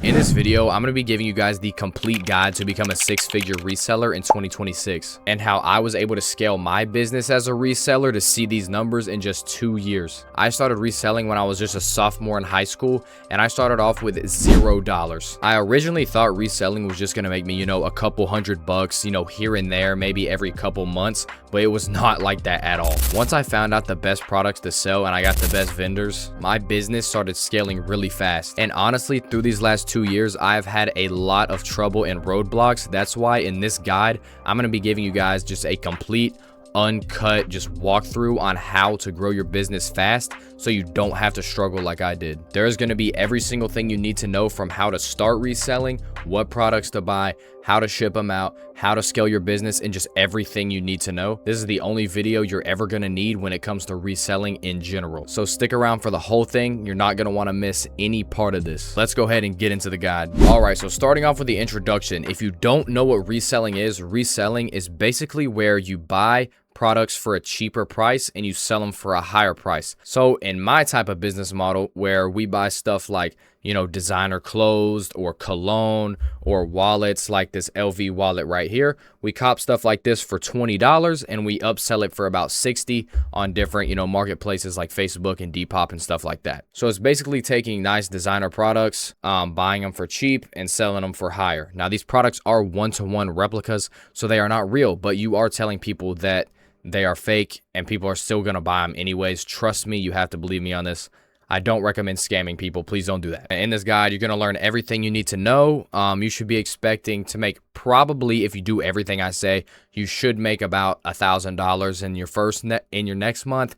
In this video, I'm going to be giving you guys the complete guide to become a six-figure reseller in 2026 and how I was able to scale my business as a reseller to see these numbers in just 2 years. I started reselling when I was just a sophomore in high school, and I started off with $0. I originally thought reselling was just going to make me, a couple $100, here and there, maybe every couple months, but it was not like that at all. Once I found out the best products to sell and I got the best vendors, my business started scaling really fast. And honestly, through these last 2 years, I've had a lot of trouble and roadblocks. That's why in this guide, I'm going to be giving you guys just a complete uncut just walkthrough on how to grow your business fast so you don't have to struggle like I did. There's going to be every single thing you need to know, from how to start reselling, what products to buy, how to ship them out, how to scale your business, and just everything you need to know. This is the only video you're ever going to need when it comes to reselling in general. So stick around for the whole thing. You're not going to want to miss any part of this. Let's go ahead and get into the guide. All right, so starting off with the introduction. If you don't know what reselling is basically where you buy products for a cheaper price and you sell them for a higher price. So in my type of business model, where we buy stuff like, designer clothes or cologne or wallets like this LV wallet right here, we cop stuff like this for $20 and we upsell it for about $60 on different, marketplaces like Facebook and Depop and stuff like that. So it's basically taking nice designer products, buying them for cheap and selling them for higher. Now, these products are one-to-one replicas, so they are not real, but you are telling people that they are fake and people are still going to buy them anyways. Trust me, you have to believe me on this. I don't recommend scamming people. Please don't do that. In this guide, you're going to learn everything you need to know. You should be expecting to make, probably, if you do everything I say, you should make about $1,000 in your next month,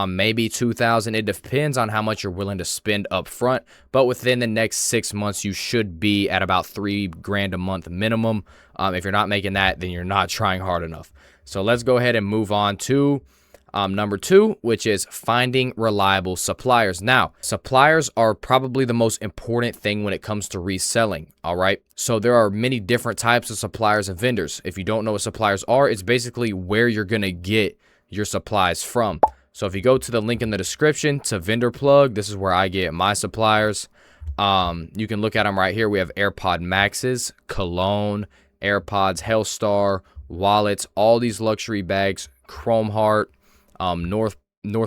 maybe $2,000. It depends on how much you're willing to spend up front, but within the next 6 months, you should be at about $3,000 a month minimum. If you're not making that, then you're not trying hard enough. So let's go ahead and move on to number 2, which is finding reliable suppliers. Now, suppliers are probably the most important thing when it comes to reselling. All right. So there are many different types of suppliers and vendors. If you don't know what suppliers are, it's basically where you're going to get your supplies from. So if you go to the link in the description to Vendor Plug, this is where I get my suppliers. You can look at them right here. We have AirPod Maxes, Cologne, AirPods, Hellstar, wallets, all these luxury bags, Chrome Heart, North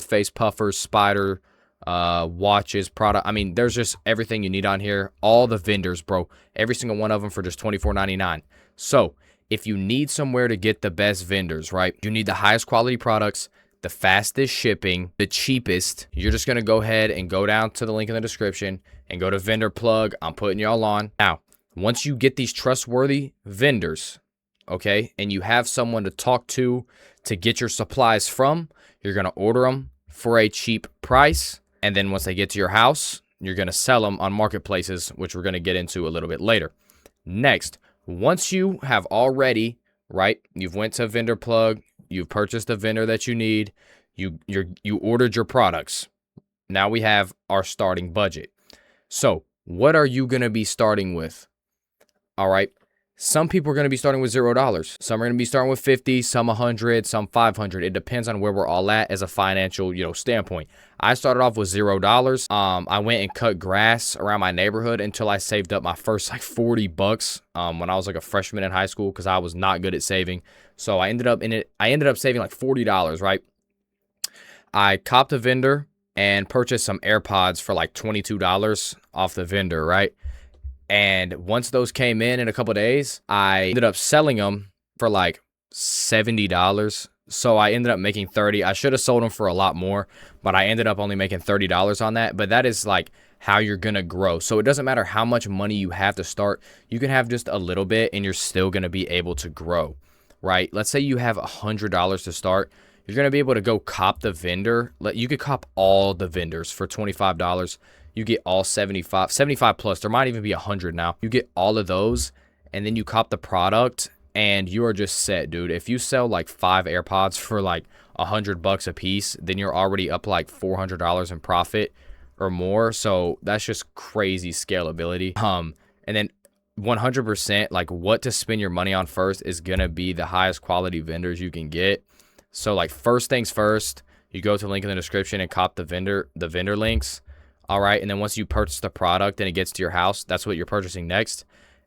Face puffers, Spider, watches, product. I mean, there's just everything you need on here. All the vendors, bro. Every single one of them for just $24.99. So if you need somewhere to get the best vendors, right? You need the highest quality products, the fastest shipping, the cheapest. You're just going to go ahead and go down to the link in the description and go to Vendor Plug. I'm putting y'all on. Now, once you get these trustworthy vendors, okay, and you have someone to talk to get your supplies from, you're going to order them for a cheap price. And then once they get to your house, you're going to sell them on marketplaces, which we're going to get into a little bit later. Next, once you have already, right, you've went to Vendor Plug, you've purchased the vendor that you need, you ordered your products. Now we have our starting budget. So what are you going to be starting with? All right. Some people are going to be starting with $0. Some are going to be starting with 50, some 100, some 500. It depends on where we're all at as a financial, standpoint. I started off with $0. I went and cut grass around my neighborhood until I saved up my first like $40 when I was like a freshman in high school, because I was not good at saving. So I ended up saving like $40, right? I copped a vendor and purchased some AirPods for like $22 off the vendor, right? And once those came in a couple of days, I ended up selling them for like $70. So I ended up making $30. I should have sold them for a lot more, but I ended up only making $30 on that. But that is like how you're going to grow. So it doesn't matter how much money you have to start. You can have just a little bit and you're still going to be able to grow, right? Let's say you have $100 to start. You're going to be able to go cop the vendor. You could cop all the vendors for $25. You get all 75 plus. There might even be 100 now. You get all of those, and then you cop the product, and you are just set, dude. If you sell like 5 AirPods for like $100 a piece, then you're already up like $400 in profit or more. So that's just crazy scalability. And then 100%, like what to spend your money on first is gonna be the highest quality vendors you can get. So like first things first, you go to the link in the description and cop the vendor links. All right. And then once you purchase the product and it gets to your house, that's what you're purchasing next.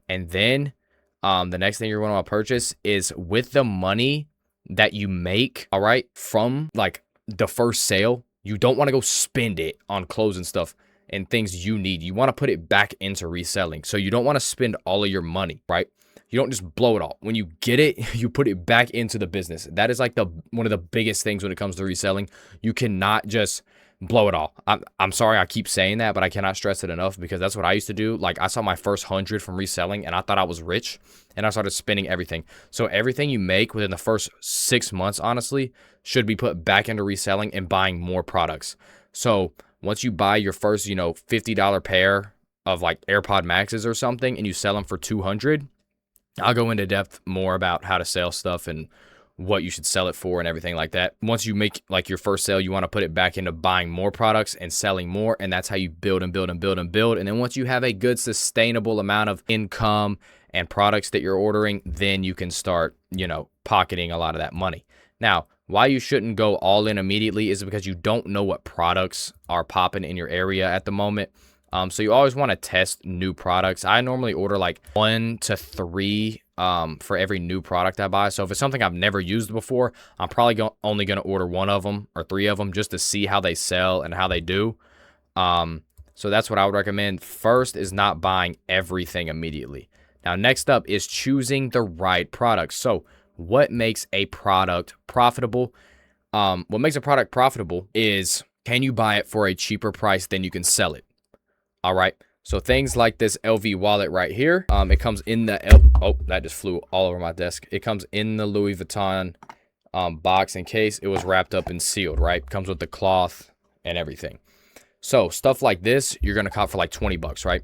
And then the next thing you're going to purchase is with the money that you make, all right, from like the first sale, you don't want to go spend it on clothes and stuff and things you need. You want to put it back into reselling. So you don't want to spend all of your money, right? You don't just blow it all. When you get it, you put it back into the business. That is like one of the biggest things when it comes to reselling. You cannot just blow it all. I'm sorry I keep saying that, but I cannot stress it enough because that's what I used to do. Like I saw my first 100 from reselling and I thought I was rich and I started spending everything. So everything you make within the first 6 months, honestly, should be put back into reselling and buying more products. So once you buy your first, $50 pair of like AirPod Maxes or something and you sell them for 200, I'll go into depth more about how to sell stuff and what you should sell it for and everything like that. Once you make like your first sale, you want to put it back into buying more products and selling more. And that's how you build and build and build and build. And then once you have a good sustainable amount of income and products that you're ordering, then you can start, pocketing a lot of that money. Now, why you shouldn't go all in immediately is because you don't know what products are popping in your area at the moment. So you always want to test new products. I normally order like 1 to 3 for every new product I buy. So if it's something I've never used before, I'm probably only going to order 1 of them or 3 of them just to see how they sell and how they do. So that's what I would recommend. First is not buying everything immediately. Now, next up is choosing the right product. So what makes a product profitable? What makes a product profitable is, can you buy it for a cheaper price than you can sell it? All right. So things like this LV wallet right here, it comes in the, oh, that just flew all over my desk. It comes in the Louis Vuitton box in case it was wrapped up and sealed, right? Comes with the cloth and everything. So stuff like this, you're going to cop for like 20 bucks, right?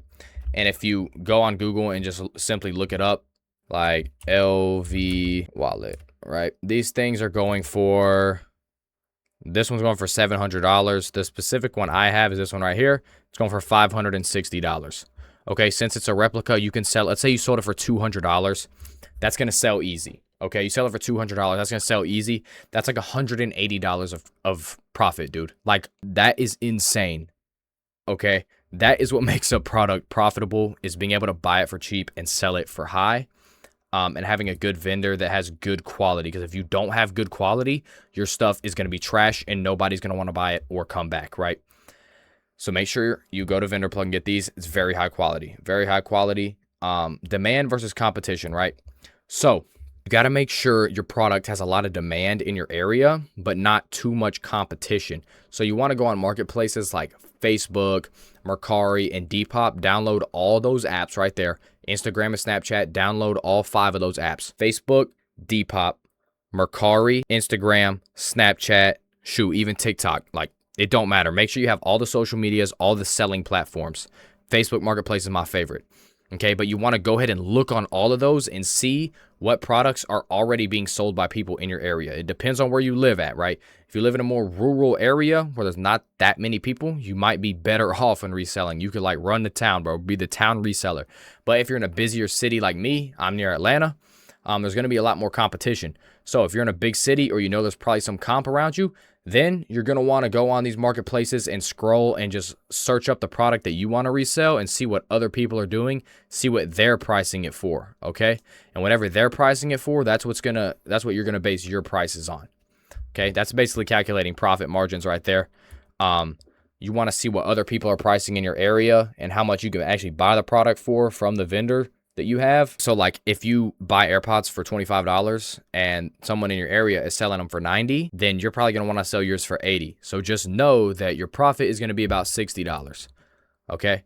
And if you go on Google and just simply look it up, like LV wallet, right? These things are going for, this one's going for $700. The specific one I have is this one right here. It's going for $560. Okay, since it's a replica, you can sell, let's say you sold it for $200. That's going to sell easy. Okay, you sell it for $200. That's going to sell easy. That's like $180 of profit, dude. Like, that is insane. Okay, that is what makes a product profitable, is being able to buy it for cheap and sell it for high. And having a good vendor that has good quality. Because if you don't have good quality, your stuff is going to be trash and nobody's going to want to buy it or come back, right? So make sure you go to Vendor Plug and get these. It's very high quality, very high quality. Demand versus competition, right? So you got to make sure your product has a lot of demand in your area, but not too much competition. So you want to go on marketplaces like Facebook, Mercari, and Depop. Download all those apps right there. Instagram and Snapchat, download all 5 of those apps. Facebook, Depop, Mercari, Instagram, Snapchat, even TikTok. Like, it don't matter. Make sure you have all the social medias, all the selling platforms. Facebook Marketplace is my favorite. Okay, but you want to go ahead and look on all of those and see what products are already being sold by people in your area. It depends on where you live at, right? If you live in a more rural area where there's not that many people, you might be better off in reselling. You could like run the town, bro, be the town reseller. But if you're in a busier city like me, I'm near Atlanta, there's going to be a lot more competition. So if you're in a big city or there's probably some comp around you, then you're going to want to go on these marketplaces and scroll and just search up the product that you want to resell and see what other people are doing, see what they're pricing it for, okay? And whatever they're pricing it for, that's what you're going to base your prices on. Okay? That's basically calculating profit margins right there. You want to see what other people are pricing in your area and how much you can actually buy the product for from the vendor that you have. So like if you buy AirPods for $25 and someone in your area is selling them for $90, then you're probably going to want to sell yours for $80. So just know that your profit is going to be about $60. Okay.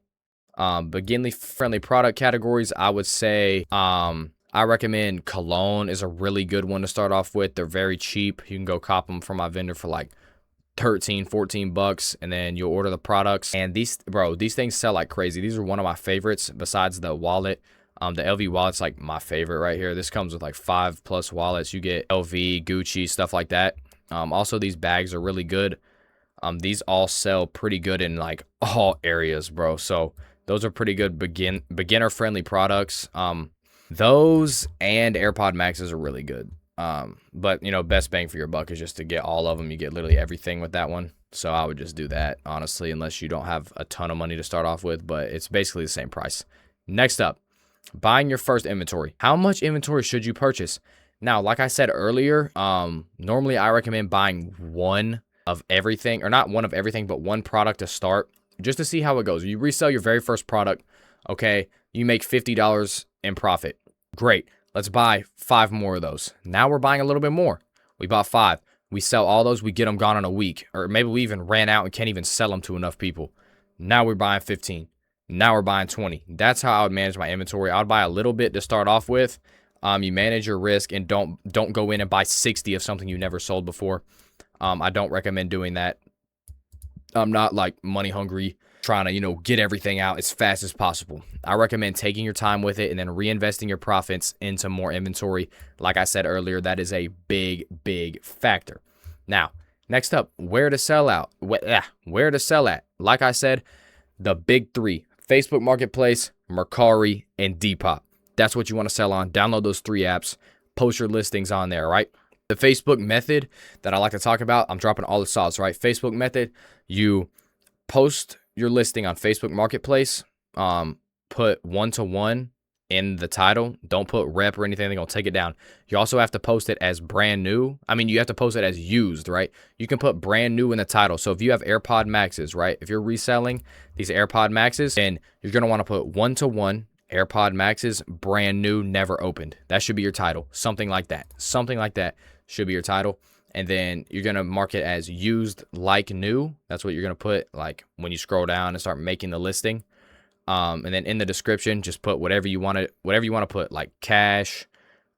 Beginner friendly product categories, I would say, I recommend cologne is a really good one to start off with. They're very cheap. You can go cop them from my vendor for like 13, 14 bucks, and then you'll order the products. And these things sell like crazy. These are one of my favorites besides the wallet. The LV wallet's like my favorite right here. This comes with like 5+ wallets. You get LV, Gucci, stuff like that. Also, these bags are really good. These all sell pretty good in like all areas, bro. So those are pretty good beginner friendly products. Those and AirPod Maxes are really good. But you know, best bang for your buck is just to get all of them. You get literally everything with that one. So I would just do that, honestly, unless you don't have a ton of money to start off with, but it's basically the same price. Next up, buying your first inventory. How much inventory should you purchase? Now, like I said earlier, normally I recommend buying one of everything, or not one of everything, but one product to start, just to see how it goes. You resell your very first product, okay, you make $50 in profit. Great. Let's buy 5 more of those. Now we're buying a little bit more. We bought 5. We sell all those. We get them gone in a week. Or maybe we even ran out and can't even sell them to enough people. Now we're buying 15. Now we're buying 20. That's how I would manage my inventory. I would buy a little bit to start off with. You manage your risk and don't go in and buy 60 of something you never sold before. I don't recommend doing that. I'm not like money hungry, trying to, you know, get everything out as fast as possible. I recommend taking your time with it and then reinvesting your profits into more inventory. Like I said earlier, that is a big factor. Now, next up, where to sell out? Where to sell at? Like I said, the big 3, Facebook Marketplace, Mercari, and Depop. That's what you want to sell on. Download those 3 apps, post your listings on there, right? The Facebook method that I like to talk about, I'm dropping all the sauce, right? Facebook method, you post your listing on Facebook Marketplace, put 1-to-1 in the title. Don't put rep or anything. They're going to take it down. You also have to post it as brand new. I mean, you have to post it as used, right? You can put brand new in the title. So if you have AirPod Maxes, right? If you're reselling these AirPod Maxes, then you're going to want to put 1-to-1 AirPod Maxes, brand new, never opened. That should be your title. Something like that. Something like that should be your title. And then you're going to mark it as used like new. That's what you're going to put like when you scroll down and start making the listing. And then in the description, just put whatever you want to put, like cash,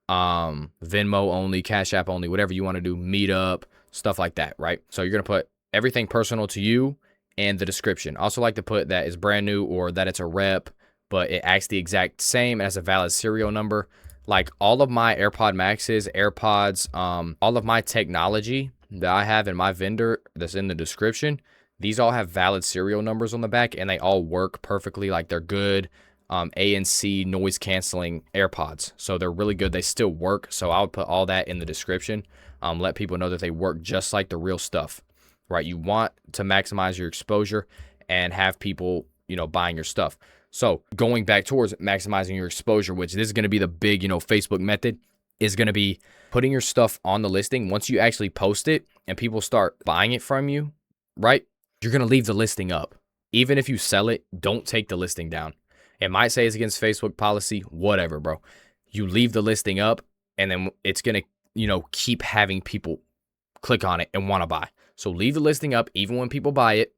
Venmo only, Cash App only, whatever you want to do, Meetup, stuff like that, right? So you're going to put everything personal to you and the description. Also like to put that it's brand new or that it's a rep, but it acts the exact same as a valid serial number. Like all of my AirPod Maxes, AirPods, all of my technology that I have in my vendor that's in the description, these all have valid serial numbers on the back and they all work perfectly. Like they're good ANC noise canceling AirPods. So they're really good. They still work. So I would put all that in the description. Let people know that they work just like the real stuff, right? You want to maximize your exposure and have people, you know, buying your stuff. So going back towards maximizing your exposure, which this is going to be the big, you know, Facebook method, is going to be putting your stuff on the listing. Once you actually post it and people start buying it from you, right? You're going to leave the listing up. Even if you sell it, don't take the listing down. It might say it's against Facebook policy, whatever, bro. You leave the listing up and then it's going to, you know, keep having people click on it and want to buy. So leave the listing up even when people buy it.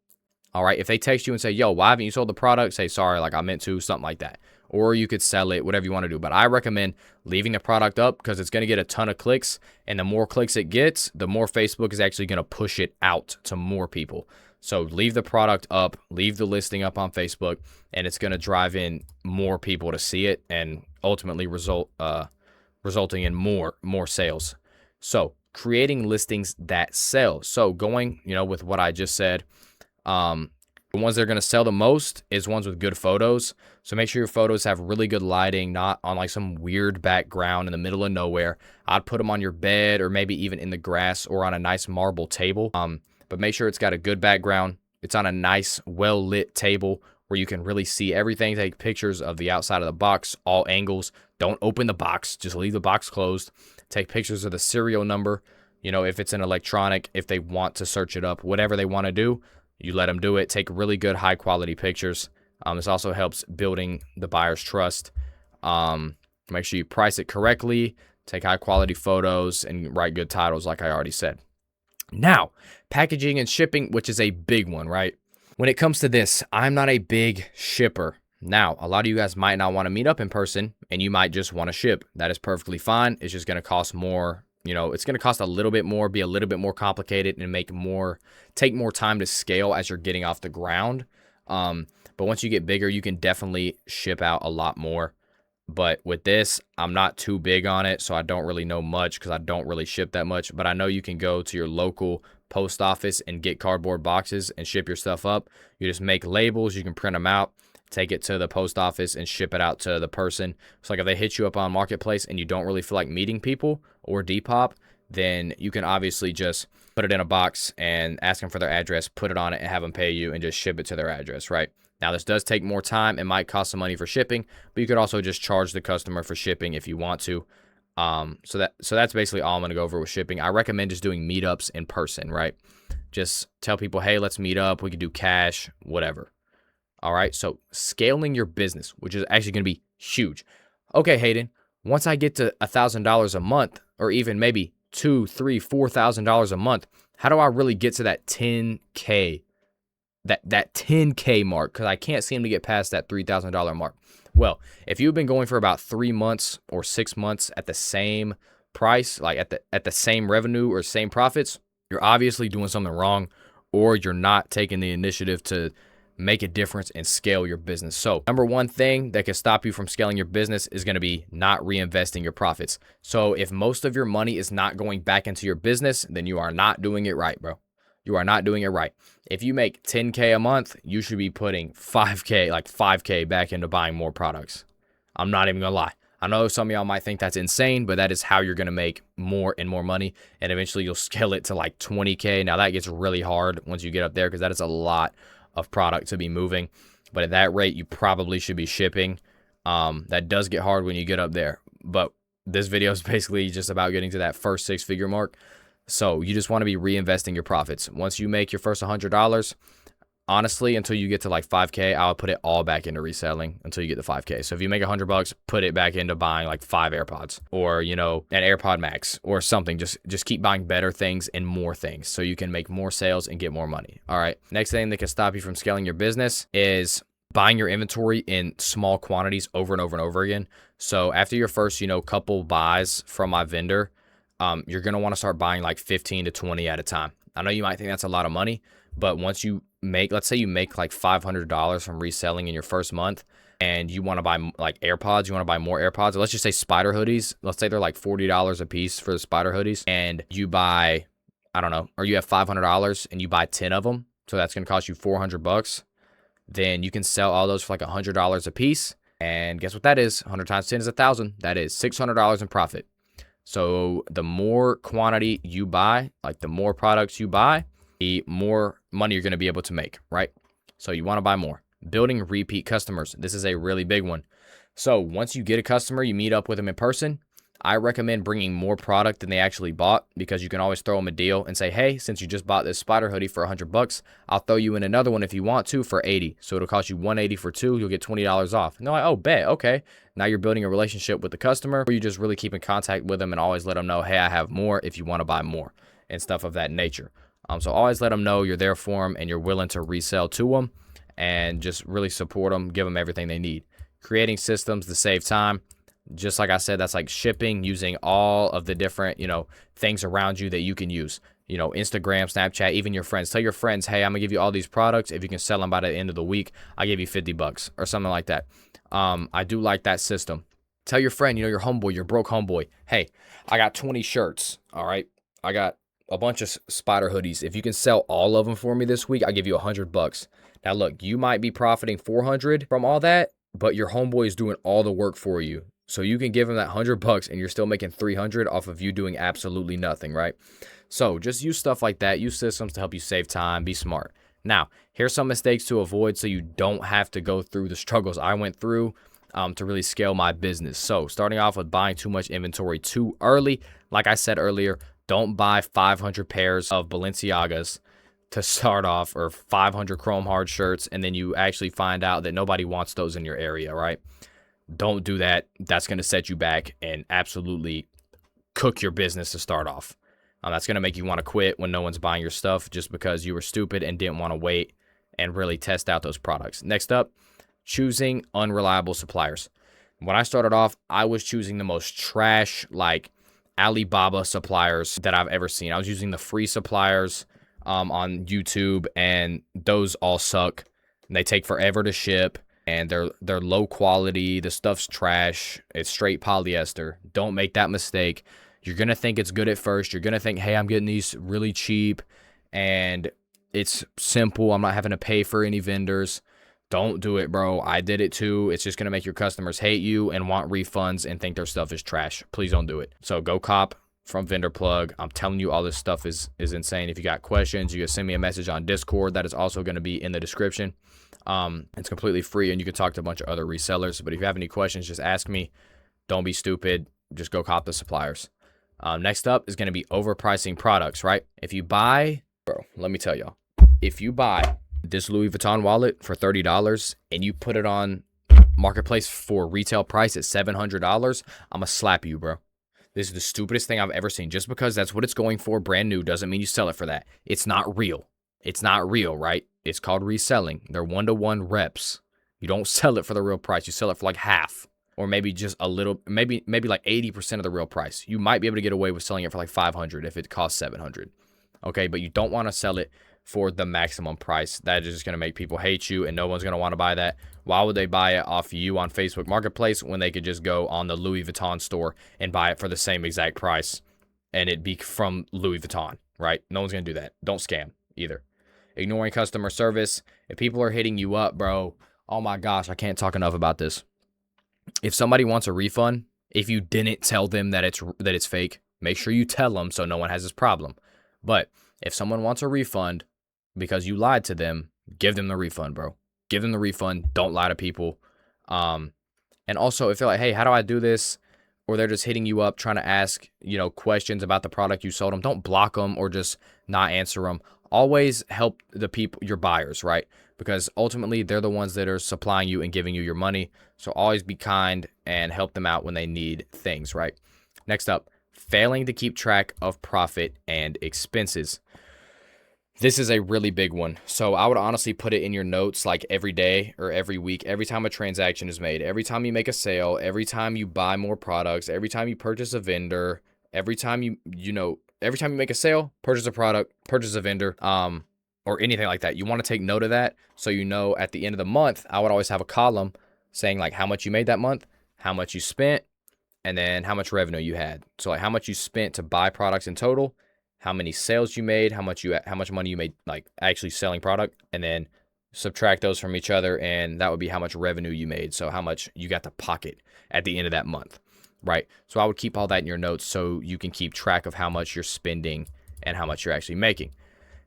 All right, if they text you and say, yo, why haven't you sold the product? Say, sorry, like I meant to, something like that. Or you could sell it, whatever you want to do. But I recommend leaving the product up because it's going to get a ton of clicks. And the more clicks it gets, the more Facebook is actually going to push it out to more people. So leave the product up, leave the listing up on Facebook, and it's going to drive in more people to see it and ultimately resulting in more sales. So creating listings that sell. So going, you know, with what I just said, the ones that are going to sell the most is ones with good photos. So make sure your photos have really good lighting, not on like some weird background in the middle of nowhere. I'd put them on your bed or maybe even in the grass or on a nice marble table. But make sure it's got a good background. It's on a nice, well-lit table where you can really see everything. Take pictures of the outside of the box, all angles. Don't open the box. Just leave the box closed. Take pictures of the serial number. You know, if it's an electronic, if they want to search it up, whatever they want to do, you let them do it. Take really good, high-quality pictures. This also helps building the buyer's trust. Make sure you price it correctly. Take high-quality photos and write good titles like I already said. Now, packaging and shipping, which is a big one, right? When it comes to this, I'm not a big shipper. Now, a lot of you guys might not want to meet up in person and you might just want to ship. That is perfectly fine. It's just going to cost more. You know, it's going to cost a little bit more, be a little bit more complicated and take more time to scale as you're getting off the ground. But once you get bigger, you can definitely ship out a lot more. But with this, I'm not too big on it, so I don't really know much because I don't really ship that much. But I know you can go to your local post office and get cardboard boxes and ship your stuff up. You just make labels. You can print them out, take it to the post office and ship it out to the person. So like if they hit you up on Marketplace and you don't really feel like meeting people or Depop, then you can obviously just put it in a box and ask them for their address, put it on it and have them pay you and just ship it to their address, right? Now this does take more time. It might cost some money for shipping, but you could also just charge the customer for shipping if you want to. So that's basically all I'm gonna go over with shipping. I recommend just doing meetups in person, right? Just tell people, hey, let's meet up. We could do cash, whatever. All right. So scaling your business, which is actually going to be huge. Okay, Hayden, once I get to $1,000 a month, or even maybe $2,000, $3,000, $4,000 a month, how do I really get to that 10K, that 10K mark? Because I can't seem to get past that $3,000 mark. Well, if you've been going for about 3 months or 6 months at the same price, like at the same revenue or same profits, you're obviously doing something wrong, or you're not taking the initiative to make a difference and scale your business. So number one thing that can stop you from scaling your business is going to be not reinvesting your profits. So if most of your money is not going back into your business, then you are not doing it right, bro. You are not doing it right. If you make 10K a month, you should be putting 5K, like 5K back into buying more products. I'm not even gonna lie. I know some of y'all might think that's insane, but that is how you're going to make more and more money. And eventually you'll scale it to like 20K. Now that gets really hard once you get up there, because that is a lot of product to be moving. But at that rate, you probably should be shipping. That does get hard when you get up there. But this video is basically just about getting to that first 6-figure mark. So you just want to be reinvesting your profits. Once you make your first $100, honestly, until you get to like 5K, I'll put it all back into reselling until you get to 5K. So if you make $100, put it back into buying like 5 AirPods, or, you know, an AirPod Max or something. Just keep buying better things and more things so you can make more sales and get more money. All right. Next thing that can stop you from scaling your business is buying your inventory in small quantities over and over and over again. So after your first, you know, couple buys from my vendor, you're going to want to start buying like 15 to 20 at a time. I know you might think that's a lot of money, but once you make, let's say you make like $500 from reselling in your first month, and you want to buy like AirPods, you want to buy more AirPods, let's just say spider hoodies. Let's say they're like $40 a piece for the spider hoodies, and you buy, I don't know, or you have $500 and you buy 10 of them. So that's going to cost you $400. Then you can sell all those for like $100 a piece. And guess what that is? 100 times 10 is 1,000. That is $600 in profit. So the more quantity you buy, like the more products you buy, the more money you're going to be able to make, right? So you want to buy more. Building repeat customers. This is a really big one. So once you get a customer, you meet up with them in person. I recommend bringing more product than they actually bought, because you can always throw them a deal and say, hey, since you just bought this spider hoodie for $100, I'll throw you in another one if you want to for $80. So it'll cost you $180 for 2. You'll get $20 off. And they're like, oh, bet. Okay. Now you're building a relationship with the customer, or you just really keep in contact with them and always let them know, hey, I have more if you want to buy more and stuff of that nature. So always let them know you're there for them and you're willing to resell to them, and just really support them, give them everything they need. Creating systems to save time. Just like I said, that's like shipping, using all of the different, you know, things around you that you can use, you know, Instagram, Snapchat, even your friends. Tell your friends, hey, I'm gonna give you all these products. If you can sell them by the end of the week, I'll give you $50 or something like that. I do like that system. Tell your friend, you know, your homeboy, your broke homeboy, hey, I got 20 shirts. All right. I got a bunch of spider hoodies. If you can sell all of them for me this week, I'll give you $100. Now look, you might be profiting 400 from all that, but your homeboy is doing all the work for you. So you can give them that $100 and you're still making 300 off of you doing absolutely nothing, right? So just use stuff like that. Use systems to help you save time. Be smart. Now, here's some mistakes to avoid so you don't have to go through the struggles I went through to really scale my business. So starting off with buying too much inventory too early. Like I said earlier, don't buy 500 pairs of Balenciagas to start off, or 500 chrome hard shirts, and then you actually find out that nobody wants those in your area, right? Don't do that. That's going to set you back and absolutely cook your business to start off. That's going to make you want to quit when no one's buying your stuff, just because you were stupid and didn't want to wait and really test out those products. Next up, choosing unreliable suppliers. When I started off, I was choosing the most trash, like Alibaba suppliers that I've ever seen. I was using the free suppliers on YouTube, and those all suck. They take forever to ship, and they're low quality. The stuff's trash. It's straight polyester. Don't make that mistake. You're going to think it's good at first. You're going to think, hey, I'm getting these really cheap and it's simple. I'm not having to pay for any vendors. Don't do it, bro. I did it too. It's just going to make your customers hate you and want refunds and think their stuff is trash. Please don't do it. So go cop from Vendor Plug. I'm telling you, all this stuff is insane. If you got questions, you can send me a message on Discord. That is also going to be in the description. It's completely free, and you can talk to a bunch of other resellers. But if you have any questions, just ask me. Don't be stupid. Just go cop the suppliers. Next up is going to be overpricing products, right? If you buy, bro, let me tell y'all. If you buy this Louis Vuitton wallet for $30 and you put it on Marketplace for retail price at $700, I'm going to slap you, bro. This is the stupidest thing I've ever seen. Just because that's what it's going for brand new doesn't mean you sell it for that. It's not real. It's not real, right? It's called reselling. They're one-to-one reps. You don't sell it for the real price. You sell it for like half, or maybe just a little, maybe like 80% of the real price. You might be able to get away with selling it for like $500 if it costs $700. Okay, but you don't want to sell it for the maximum price. That is just going to make people hate you, and no one's going to want to buy that. Why would they buy it off you on Facebook Marketplace when they could just go on the Louis Vuitton store and buy it for the same exact price and it be from Louis Vuitton, right? No one's going to do that. Don't scam either. Ignoring customer service. If people are hitting you up, bro, oh my gosh, I can't talk enough about this. If somebody wants a refund, if you didn't tell them that it's fake, make sure you tell them so no one has this problem. But if someone wants a refund because you lied to them, give them the refund, bro. Give them the refund. Don't lie to people. And also, if they're like, hey, how do I do this? Or they're just hitting you up trying to ask, questions about the product you sold them, don't block them or just not answer them. Always help the people, your buyers, right? Because ultimately, they're the ones that are supplying you and giving you your money. So always be kind and help them out when they need things, right? Next up, failing to keep track of profit and expenses. This is a really big one. So I would honestly put it in your notes like every day or every week, every time a transaction is made, every time you make a sale, every time you buy more products, every time you purchase a vendor, every time every time you make a sale, purchase a product, purchase a vendor, or anything like that. You want to take note of that. So, at the end of the month, I would always have a column saying like how much you made that month, how much you spent, and then how much revenue you had. So like how much you spent to buy products in total, how many sales you made, how much money you made like actually selling product, and then subtract those from each other, and that would be how much revenue you made. So how much you got to pocket at the end of that month, right? So I would keep all that in your notes so you can keep track of how much you're spending and how much you're actually making.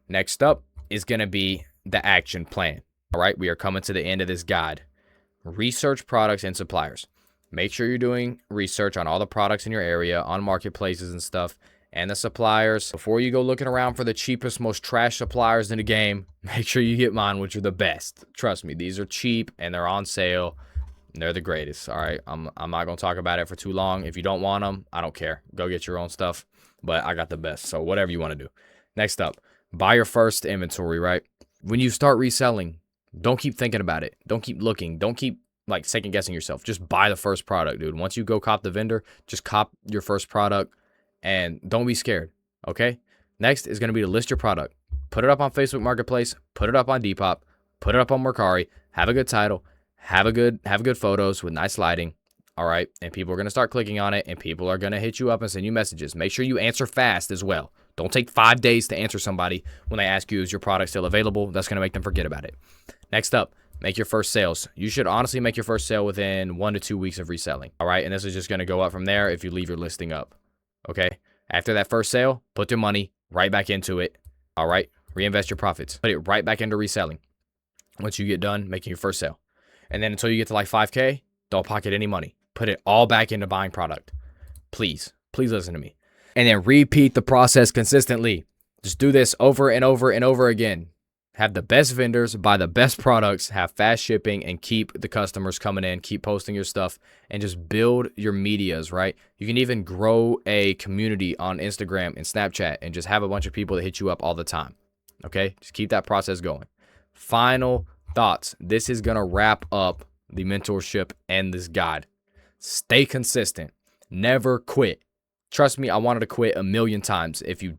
Next up is going to be the action plan. All right, we are coming to the end of this guide. Research products and suppliers. Make sure you're doing research on all the products in your area, on marketplaces and stuff, and the suppliers. Before you go looking around for the cheapest, most trash suppliers in the game, make sure you get mine, which are the best. Trust me, these are cheap and they're on sale. And they're the greatest. All right, I'm not gonna talk about it for too long. If you don't want them, I don't care. Go get your own stuff. But I got the best. So whatever you want to do. Next up, buy your first inventory. Right, when you start reselling, don't keep thinking about it. Don't keep looking. Don't keep like second guessing yourself. Just buy the first product, dude. Once you go cop the vendor, just cop your first product. And don't be scared, okay? Next is going to be to list your product. Put it up on Facebook Marketplace. Put it up on Depop. Put it up on Mercari. Have a good title. Have good photos with nice lighting, all right? And people are going to start clicking on it, and people are going to hit you up and send you messages. Make sure you answer fast as well. Don't take 5 days to answer somebody when they ask you, is your product still available? That's going to make them forget about it. Next up, make your first sales. You should honestly make your first sale within 1 to 2 weeks of reselling, all right? And this is just going to go up from there if you leave your listing up. Okay, after that first sale, put your money right back into it. All right, reinvest your profits. Put it right back into reselling once you get done making your first sale. And then until you get to like 5K, don't pocket any money. Put it all back into buying product. Please listen to me. And then repeat the process consistently. Just do this over and over and over again. Have the best vendors, buy the best products, have fast shipping, and keep the customers coming in. Keep posting your stuff and just build your medias, right? You can even grow a community on Instagram and Snapchat and just have a bunch of people that hit you up all the time, okay? Just keep that process going. Final thoughts. This is going to wrap up the mentorship and this guide. Stay consistent. Never quit. Trust me, I wanted to quit a million times. If you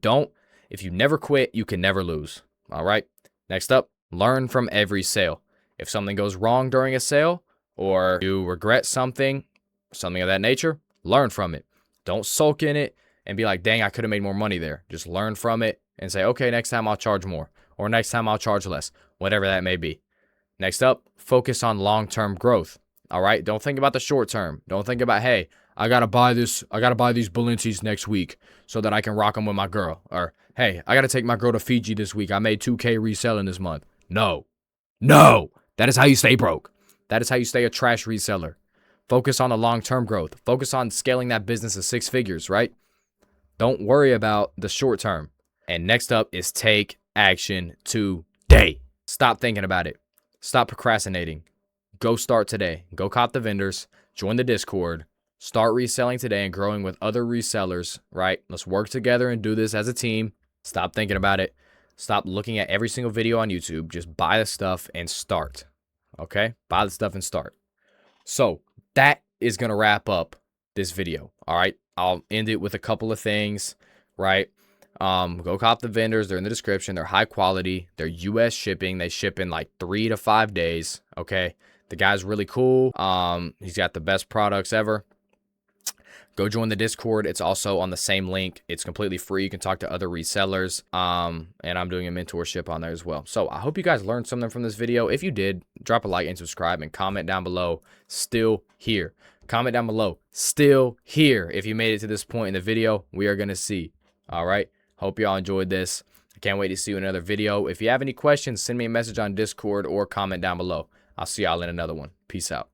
never quit, you can never lose, all right? Next up, learn from every sale. If something goes wrong during a sale or you regret something of that nature, learn from it. Don't sulk in it and be like, dang, I could have made more money there. Just learn from it and say, okay, next time I'll charge more, or next time I'll charge less, whatever that may be. Next up, focus on long-term growth. All right. Don't think about the short term. Don't think about, hey, I gotta buy these Balenci's next week so that I can rock them with my girl. Or, hey, I gotta take my girl to Fiji this week. I made 2K reselling this month. No. That is how you stay broke. That is how you stay a trash reseller. Focus on the long-term growth. Focus on scaling that business to 6 figures, right? Don't worry about the short term. And next up is take action today. Stop thinking about it. Stop procrastinating. Go start today. Go cop the vendors. Join the Discord. Start reselling today and growing with other resellers, right? Let's work together and do this as a team. Stop thinking about it. Stop looking at every single video on YouTube. Just buy the stuff and start. Okay? Buy the stuff and start. So that is going to wrap up this video. All right? I'll end it with a couple of things, right? Go cop the vendors. They're in the description. They're high quality. They're US shipping. They ship in like 3 to 5 days. Okay? The guy's really cool. He's got the best products ever. Go join the Discord. It's also on the same link. It's completely free. You can talk to other resellers. And I'm doing a mentorship on there as well. So I hope you guys learned something from this video. If you did, drop a like and subscribe and comment down below, still here. Comment down below, still here. If you made it to this point in the video, we are going to see. All right. Hope y'all enjoyed this. I can't wait to see you in another video. If you have any questions, send me a message on Discord or comment down below. I'll see y'all in another one. Peace out.